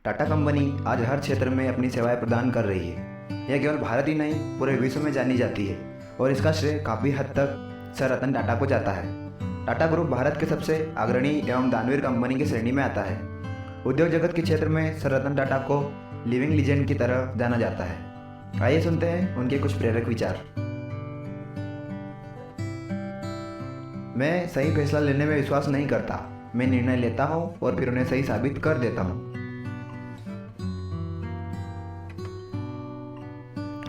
Tata company आज हर क्षेत्र में अपनी सेवाएं प्रदान कर रही है। यह केवल भारत ही नहीं, पूरे विश्व में जानी जाती है और इसका श्रेय काफ़ी हद तक सर रतन टाटा को जाता है। टाटा ग्रुप भारत के सबसे अग्रणी एवं दानवीर कंपनी की श्रेणी में आता है। उद्योग जगत के क्षेत्र में सर रतन टाटा को लिविंग लीजेंड की तरह जाना जाता है। आइए सुनते हैं उनके कुछ प्रेरक विचार। मैं सही फैसला लेने में विश्वास नहीं करता। मैं निर्णय लेता हूँ और फिर उन्हें सही साबित कर देता हूँ।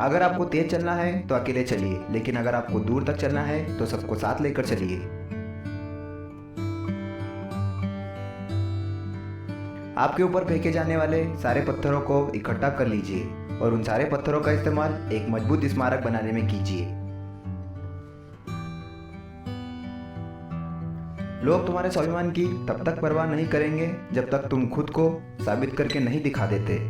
अगर आपको तेज चलना है तो अकेले चलिए, लेकिन अगर आपको दूर तक चलना है तो सबको साथ लेकर चलिए। आपके ऊपर फेंके जाने वाले सारे पत्थरों को इकट्ठा कर लीजिए और उन सारे पत्थरों का इस्तेमाल एक मजबूत स्मारक बनाने में कीजिए। लोग तुम्हारे स्वाभिमान की तब तक परवाह नहीं करेंगे जब तक तुम खुद को साबित करके नहीं दिखा देते।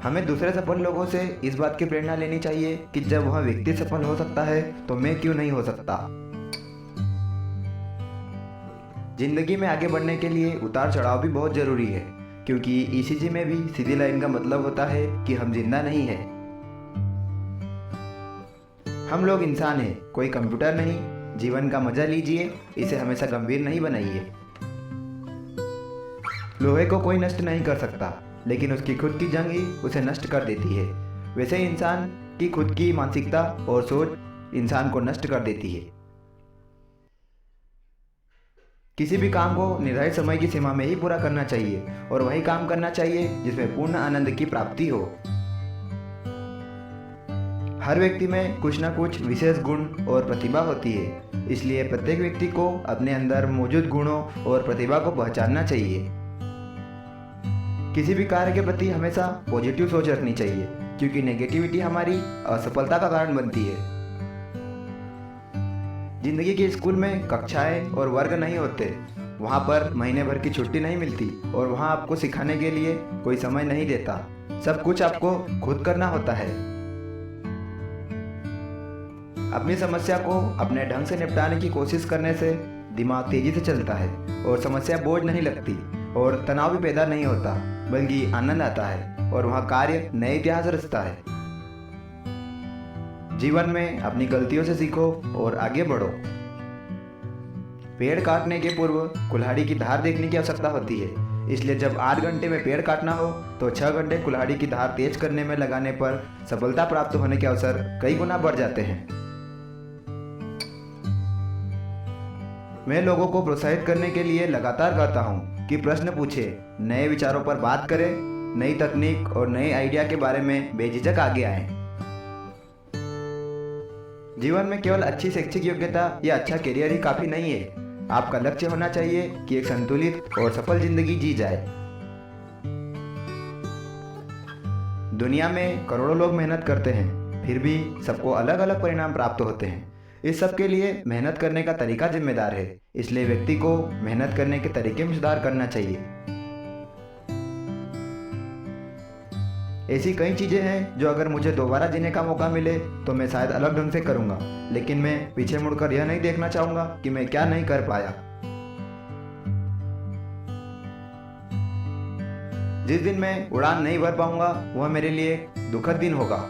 हमें दूसरे सफल लोगों से इस बात की प्रेरणा लेनी चाहिए कि जब वह व्यक्ति सफल हो सकता है तो मैं क्यों नहीं हो सकता। जिंदगी में आगे बढ़ने के लिए उतार चढ़ाव भी बहुत जरूरी है, क्योंकि ईसीजी में भी सीधी लाइन का मतलब होता है कि हम जिंदा नहीं है। हम लोग इंसान हैं, कोई कंप्यूटर नहीं। जीवन का मजा लीजिए, इसे हमेशा गंभीर नहीं बनाइए। लोहे को कोई नष्ट नहीं कर सकता, लेकिन उसकी खुद की जंग ही उसे नष्ट कर देती है। वैसे ही इंसान की खुद की मानसिकता और सोच इंसान को नष्ट कर देती है। किसी भी काम को निर्धारित समय की सीमा में ही पूरा करना चाहिए और वही काम करना चाहिए जिसमें पूर्ण आनंद की प्राप्ति हो। हर व्यक्ति में कुछ ना कुछ विशेष गुण और प्रतिभा होती है, इसलिए प्रत्येक व्यक्ति को अपने अंदर मौजूद गुणों और प्रतिभा को पहचानना चाहिए। किसी भी कार्य के प्रति हमेशा पॉजिटिव सोच रखनी चाहिए, क्योंकि नेगेटिविटी हमारी असफलता का कारण बनती है। जिंदगी के स्कूल में कक्षाएं और वर्ग नहीं होते, वहाँ पर महीने भर की छुट्टी नहीं मिलती और वहाँ आपको सिखाने के लिए कोई समय नहीं देता। सब कुछ आपको खुद करना होता है। अपनी समस्या को अपने ढंग से निपटाने की कोशिश करने से दिमाग तेजी से चलता है और समस्या बोझ नहीं लगती और तनाव भी पैदा नहीं होता, बल्कि आनंद आता है और वहाँ कार्य नए इतिहास रचता है। जीवन में अपनी गलतियों से सीखो और आगे बढ़ो। पेड़ काटने के पूर्व कुल्हाड़ी की धार देखने की आवश्यकता होती है, इसलिए जब 8 घंटे में पेड़ काटना हो तो 6 घंटे कुल्हाड़ी की धार तेज करने में लगाने पर सफलता प्राप्त होने के अवसर कई गुना बढ़ जाते हैं। मैं लोगों को प्रोत्साहित करने के लिए लगातार कहता हूँ कि प्रश्न पूछे, नए विचारों पर बात करें, नई तकनीक और नए आइडिया के बारे में बेझिझक आगे आएं। जीवन में केवल अच्छी शैक्षिक योग्यता या अच्छा करियर ही काफी नहीं है। आपका लक्ष्य होना चाहिए कि एक संतुलित और सफल जिंदगी जी जाए। दुनिया में करोड़ों लोग मेहनत करते हैं, फिर भी सबको अलग अलग परिणाम प्राप्त होते हैं। इस सब के लिए मेहनत करने का तरीका जिम्मेदार है, इसलिए व्यक्ति को मेहनत करने के तरीके में सुधार करना चाहिए। ऐसी कई चीजें हैं जो अगर मुझे दोबारा जीने का मौका मिले तो मैं शायद अलग ढंग से करूंगा, लेकिन मैं पीछे मुड़कर यह नहीं देखना चाहूंगा कि मैं क्या नहीं कर पाया। जिस दिन मैं उड़ान नहीं भर पाऊंगा वह मेरे लिए दुखद दिन होगा।